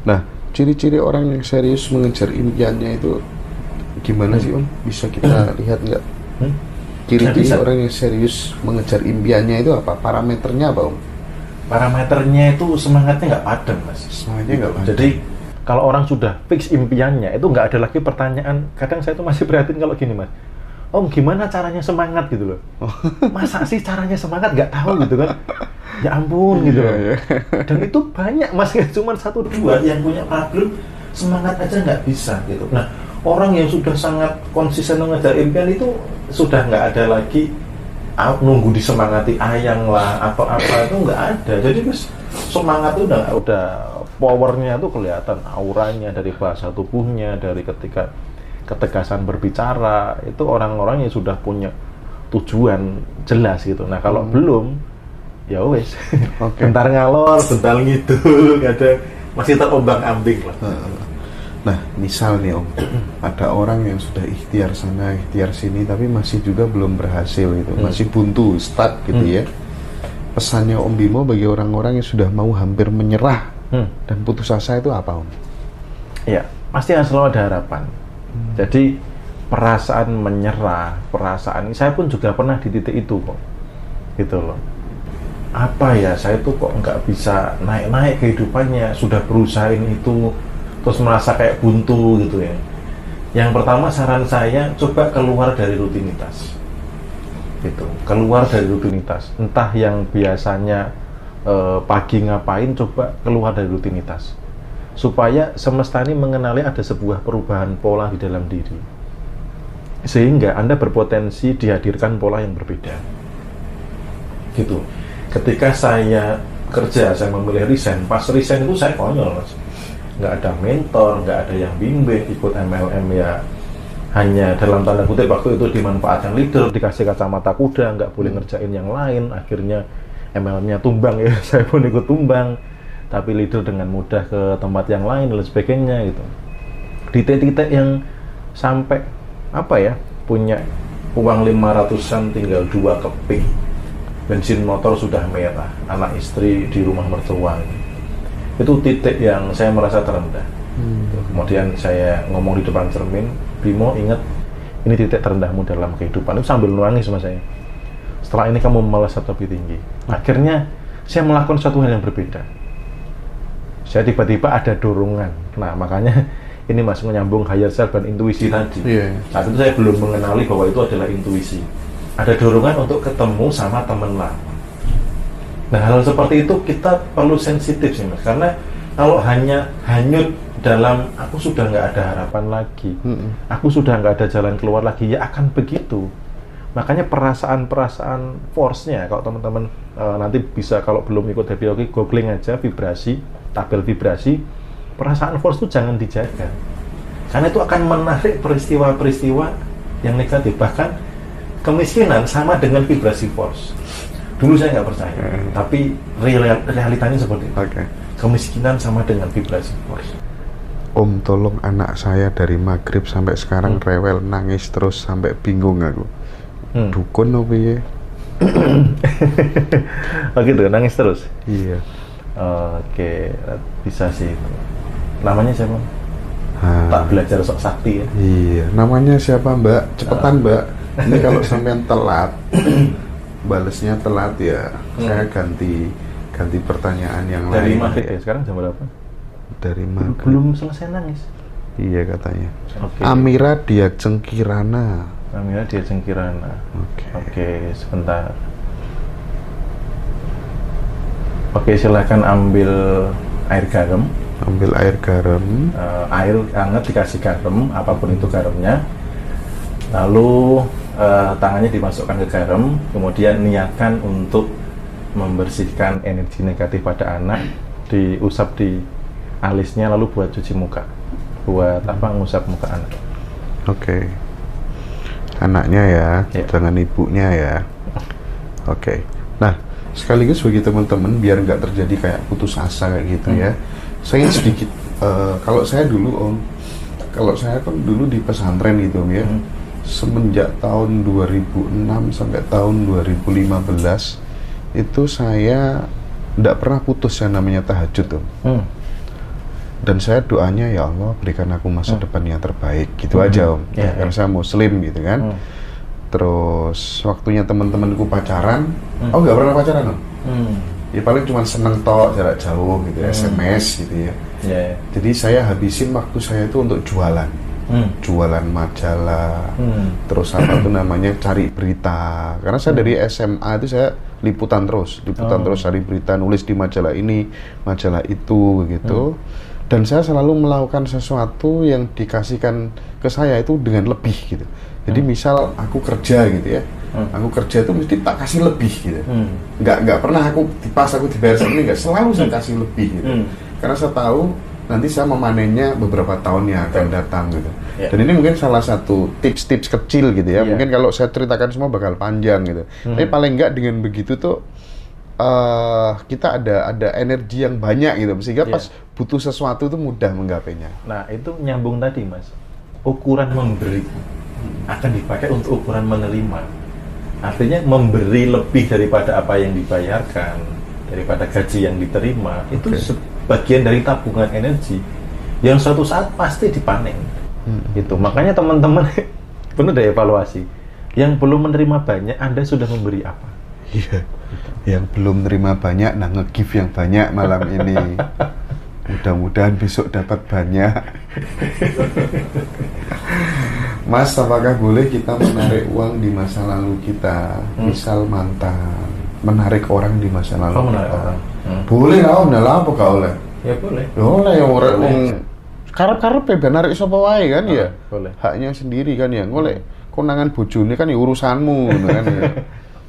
Nah, ciri-ciri orang yang serius mengejar impiannya itu gimana sih Om? Bisa kita lihat nggak? Ciri-ciri orang yang serius mengejar impiannya itu apa? Parameternya apa Om? Parameternya itu semangatnya nggak padam, Mas. Semuanya nggak padam. Jadi kalau orang sudah fix impiannya, itu nggak ada lagi pertanyaan. Kadang saya tuh masih prihatin kalau gini, Mas. Om, gimana caranya semangat gitu loh? Masa sih caranya semangat nggak tahu gitu kan? Ya ampun gitu loh. Dan itu banyak, Mas, nggak cuma 1-2 yang punya problem semangat aja nggak bisa gitu. Nah, orang yang sudah sangat konsisten mengejar impian itu sudah nggak ada lagi nunggu disemangati ayang lah atau apa, itu nggak ada. Jadi mas semangat itu udah powernya tuh kelihatan, auranya dari bahasa tubuhnya, dari ketika ketegasan berbicara, itu orang-orang yang sudah punya tujuan jelas gitu. Nah kalau belum, ya wes, bentar ngalor, bentar ngidul, kadang masih terombang-ambing lah. Nah, misal nih Om, ada orang yang sudah ikhtiar sana, ikhtiar sini, tapi masih juga belum berhasil gitu, masih buntu, stuck gitu ya. Pesannya Om Bimo bagi orang-orang yang sudah mau hampir menyerah dan putus asa itu apa Om? Iya, pasti harus selalu ada harapan. Jadi perasaan menyerah, perasaan ini saya pun juga pernah di titik itu kok, gitu loh. Apa ya, saya tuh kok nggak bisa naik-naik kehidupannya, sudah berusaha ini itu, terus merasa kayak buntu gitu ya. Yang pertama saran saya, coba keluar dari rutinitas gitu, keluar dari rutinitas. Entah yang biasanya pagi ngapain, coba keluar dari rutinitas supaya semesta ini mengenali ada sebuah perubahan pola di dalam diri, sehingga Anda berpotensi dihadirkan pola yang berbeda gitu. Ketika saya kerja, saya memilih resign. Pas resign itu saya konyol, Mas. Nggak ada mentor, nggak ada yang bimbing, ikut MLM ya hanya dalam tanda kutip waktu itu dimanfaatkan leader, dikasih kacamata kuda, nggak boleh ngerjain yang lain. Akhirnya MLM-nya tumbang ya, saya pun ikut tumbang, tapi leader dengan mudah ke tempat yang lain dan sebagainya gitu. Di titik-titik yang sampai apa ya, punya uang 500-an tinggal 2 keping, bensin motor sudah merah, anak istri di rumah mertua. Itu titik yang saya merasa terendah. Kemudian saya ngomong di depan cermin, Bimo, ingat ini titik terendahmu dalam kehidupan. Itu sambil nangis sama saya. Setelah ini kamu melesat lebih tinggi. Akhirnya saya melakukan suatu hal yang berbeda. Saya tiba-tiba ada dorongan. Nah makanya ini masih menyambung higher self dan intuisi tadi. Saat itu saya belum mengenali bahwa itu adalah intuisi. Ada dorongan untuk ketemu sama teman lama. Nah hal seperti itu kita perlu sensitif sih Mas, karena kalau hanya hanyut dalam aku sudah nggak ada harapan lagi, aku sudah nggak ada jalan keluar lagi, ya akan begitu. Makanya perasaan-perasaan force-nya, kalau teman-teman nanti bisa, kalau belum ikut happy hockey, googling aja vibrasi, tabel vibrasi, perasaan force itu jangan dijaga, karena itu akan menarik peristiwa-peristiwa yang negatif. Bahkan kemiskinan sama dengan vibrasi force. Dulu saya nggak percaya, tapi realitanya seperti itu. Kemiskinan sama dengan vibrasi force. Om, tolong anak saya dari maghrib sampai sekarang rewel, nangis terus sampai bingung aku. Dukun apa ya? Oh gitu, nangis terus? Iya. Oke, bisa sih itu. Namanya siapa? Tak belajar sok sakti ya? Iya, namanya siapa Mbak? Cepetan Mbak. Ini kalau sampean telat, balesnya telat ya, saya ganti pertanyaan yang dari lain. Dari maghrib ya? Sekarang jam berapa? Dari maghrib. Belum selesai nangis? Iya katanya. Amira Diajeng Kirana. Amira Diajeng Kirana. Oke, sebentar. Oke, silakan ambil air garam. Ambil air garam. Air hangat dikasih garam, apapun itu garamnya. Lalu tangannya dimasukkan ke garam, kemudian niatkan untuk membersihkan energi negatif pada anak, diusap di alisnya, lalu buat cuci muka, buat ngusap muka anak. Oke. Anaknya ya, jangan ibunya ya. Oke. Nah, sekaligus bagi teman-teman biar nggak terjadi kayak putus asa kayak gitu ya. Saya sedikit, kalau saya dulu Om, kalau saya kan dulu di pesantren gitu Om ya. Semenjak tahun 2006 sampai tahun 2015 itu saya tidak pernah putus yang namanya tahajud Om. Dan saya doanya, ya Allah berikan aku masa depan yang terbaik, gitu aja Om. Karena saya Muslim gitu kan. Terus waktunya teman-temanku pacaran, nggak pernah pacaran Om. Ya paling cuma seneng tok jarak jauh gitu, SMS gitu ya. Jadi saya habisin waktu saya itu untuk jualan. Jualan majalah, terus apa tuh namanya, cari berita. Karena saya dari SMA itu saya liputan terus cari berita, nulis di majalah ini, majalah itu gitu. Dan saya selalu melakukan sesuatu yang dikasihkan ke saya itu dengan lebih gitu. Jadi misal aku kerja gitu ya, aku kerja itu mesti tak kasih lebih gitu. Nggak pernah aku dibayar segini, nggak, selalu saya kasih lebih gitu. Karena saya tahu nanti saya memanennya beberapa tahun yang akan datang gitu. Dan ini mungkin salah satu tips-tips kecil gitu ya. Mungkin kalau saya ceritakan semua bakal panjang gitu. Tapi paling nggak dengan begitu tuh kita ada energi yang banyak gitu, sehingga pas butuh sesuatu itu mudah menggapainya. Nah itu nyambung tadi Mas, ukuran memberi akan dipakai untuk ukuran menerima. Artinya memberi lebih daripada apa yang dibayarkan, daripada gaji yang diterima, itu sebagian dari tabungan energi yang suatu saat pasti dipanen. Itu makanya teman-teman perlu dievaluasi. Yang belum menerima banyak, Anda sudah memberi apa? Iya. Yang belum menerima banyak, nah nge-give yang banyak malam ini. Mudah-mudahan besok dapat banyak. Mas, apakah boleh kita menarik uang di masa lalu kita? Misal mantan, menarik orang di masa lalu kita. Boleh lah, udah lah apa gak oleh? Ya boleh. Boleh yang orang karep-karep ya narik sapa wae kan ya. Boleh. Haknya sendiri kan ya. Golek konangan bojone kan ya urusanmu gitu kan ya.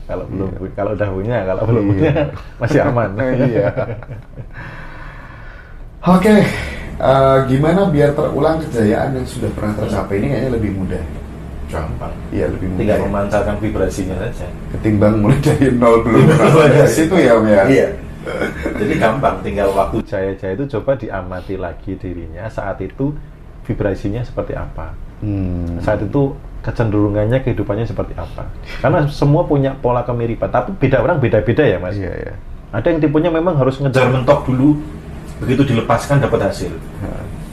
Kalau belum, kalau udah punya, kalau belum punya masih aman. Iya. Oke, gimana biar terulang kejayaan yang sudah pernah tercapai? Ini kayaknya lebih mudah. Gampang. Iya, lebih mudah. Tinggal memancarkan vibrasinya saja. Ketimbang mulai dari nol belum pernah situ ya Om ya. Iya. Jadi gampang, tinggal waktu jaya-jaya itu coba diamati lagi dirinya saat itu vibrasinya seperti apa. Saat itu kecenderungannya, kehidupannya seperti apa. Karena semua punya pola kemiripan, tapi beda orang beda-beda ya Mas. Iya. Ada yang tipenya memang harus ngejar mentok dulu, begitu dilepaskan dapat hasil.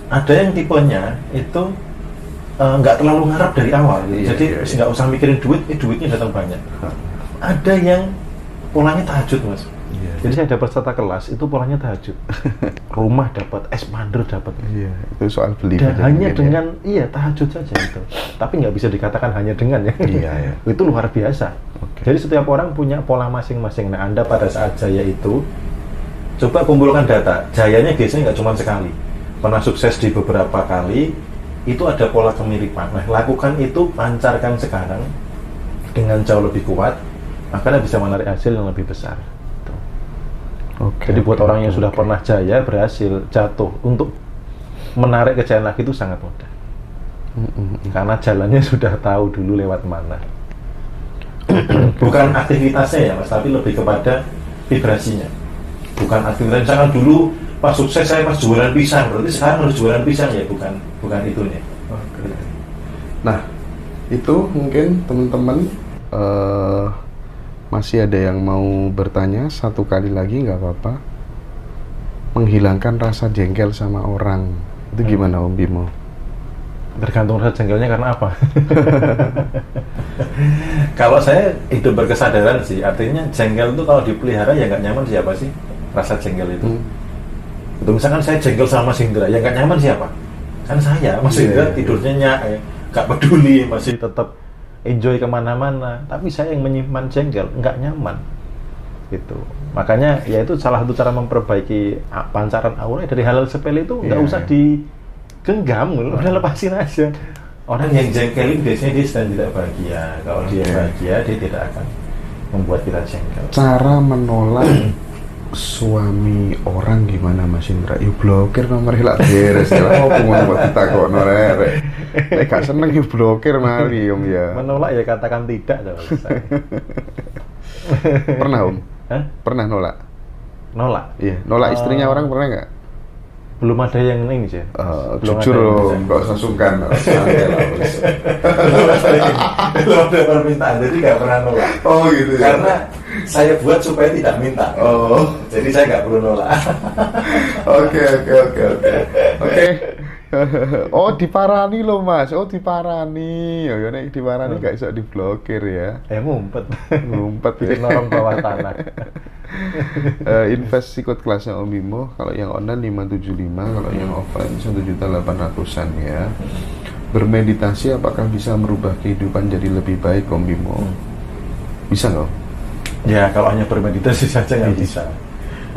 Ada yang tipenya itu nggak terlalu ngarap dari awal, jadi nggak usah mikirin duit, duitnya datang banyak. Ada yang polanya tahajud Mas. Jadi saya dapat peserta kelas itu polanya tahajud. Rumah dapat, expander dapat. Iya, itu soal beli. Dan hanya dengan tahajud saja itu. Tapi nggak bisa dikatakan hanya dengan ya. Iya. Itu luar biasa. Jadi setiap orang punya pola masing-masing. Nah, Anda pada saat jaya itu coba kumpulkan data. Jayanya biasanya nggak cuma sekali. Pernah sukses di beberapa kali, itu ada pola kemiripan. Nah, lakukan itu, pancarkan sekarang dengan jauh lebih kuat, maka Anda bisa menarik hasil yang lebih besar. Jadi buat orang yang sudah pernah jaya, berhasil, jatuh, untuk menarik kejayaan lagi itu sangat mudah. Karena jalannya sudah tahu dulu lewat mana. Bukan aktivitasnya ya Mas, tapi lebih kepada vibrasinya. Bukan aktivitas, misalkan dulu pas sukses saya pas jualan pisang, berarti sekarang harus jualan pisang ya, bukan itunya. Nah, itu mungkin teman-teman masih ada yang mau bertanya, satu kali lagi nggak apa-apa. Menghilangkan rasa jengkel sama orang, itu gimana Om Bimo? Tergantung rasa jengkelnya karena apa. Kalau saya hidup berkesadaran sih, artinya jengkel itu kalau dipelihara ya nggak nyaman siapa sih rasa jengkel itu. Itu misalkan saya jengkel sama Mas Indra, ya nggak nyaman siapa? Kan saya, Mas Indra tidurnya nyak, nggak peduli, masih tetap enjoy kemana-mana, tapi saya yang menyimpan jengkel, nggak nyaman gitu. Makanya ya itu salah satu cara memperbaiki pancaran aura dari hal-hal sepele itu nggak usah digenggam, udah lepasin aja. Orang yang jengkel itu biasanya dia sedang tidak bahagia. Kalau dia bahagia, dia tidak akan membuat kita jengkel. Cara menolak suami orang gimana Mas Indra? Yuk blokir nomor hilak beres. Kalau mau buat kita kok norek. Nek gak seneng yuk blokir mari Om ya. Menolak ya katakan tidak kalau saya. Pernah Om? Pernah nolak? Nolak? Iya. Nolak istrinya orang pernah nggak? Belum ada yang ini sih. Jujur Om, nggak usah sungkan. Belum ada permintaan, jadi nggak pernah nolak. Oh gitu ya. Karena saya buat supaya tidak minta. Oh. Jadi saya nggak perlu nolak. Oke. Oh, diparani loh Mas. Oh, diparani. Ya nek diparani gak iso diblokir ya. Ngumpet. Ngumpet bikin orang bawah tanah. Invest ikut kelasnya Om Bimo. Kalau yang online 575, kalau yang offline 1.800.000-an ya. Bermeditasi apakah bisa merubah kehidupan jadi lebih baik Om Bimo? Bisa nggak? Ya, kalau hanya bermeditasi saja nggak bisa.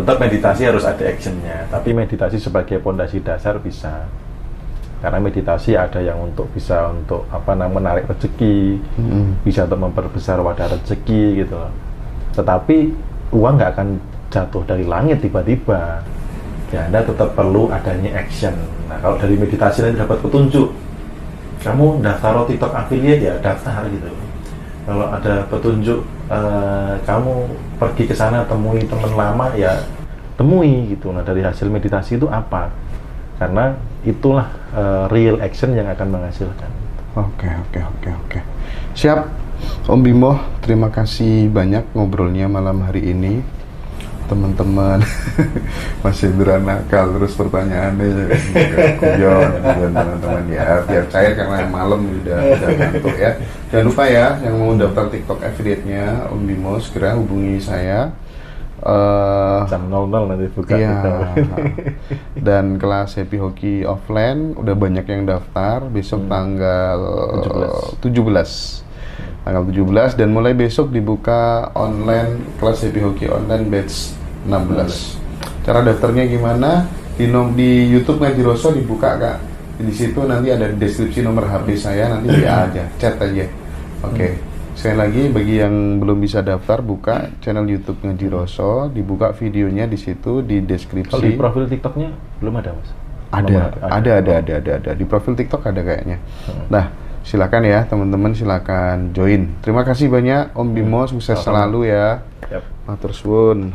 Tetap meditasi harus ada actionnya. Tapi meditasi sebagai pondasi dasar bisa. Karena meditasi ada yang bisa untuk menarik rezeki, bisa untuk memperbesar wadah rezeki gitu loh. Tetapi uang nggak akan jatuh dari langit tiba-tiba. Ya, Anda tetap perlu adanya action. Nah, kalau dari meditasi nanti dapat petunjuk, kamu daftar TikTok affiliate ya daftar gitu. Kalau ada petunjuk kamu pergi ke sana temui teman lama ya temui gitu. Nah, dari hasil meditasi itu apa? Karena itulah real action yang akan menghasilkan. Oke. Siap, Om Bimo. Terima kasih banyak ngobrolnya malam hari ini. Teman-teman masih nakal terus pertanyaannya guyon teman-teman ya, biar cair karena malam udah ngantuk ya. Jangan lupa ya yang mau daftar TikTok affiliate-nya Om Bimo segera hubungi saya. Jam 00 nanti buka iya. Dan Dan kelas Happy Hoki offline udah banyak yang daftar besok tanggal 17 dan mulai besok dibuka online kelas Happy Hoki online batch 16. Cara daftarnya gimana? Di YouTube Ngaji Roso dibuka Kak. Di situ nanti ada deskripsi nomor HP saya, nanti dia aja, chat aja. Oke. Sekali lagi bagi yang belum bisa daftar, buka channel YouTube Ngaji Roso, dibuka videonya di situ di deskripsi. Kalau di profil TikToknya belum ada Mas? Ada. Di profil TikTok ada kayaknya. Nah, silakan ya teman-teman, silakan join. Terima kasih banyak Om Bimo, sukses selalu ya. Yep. Matur suwun.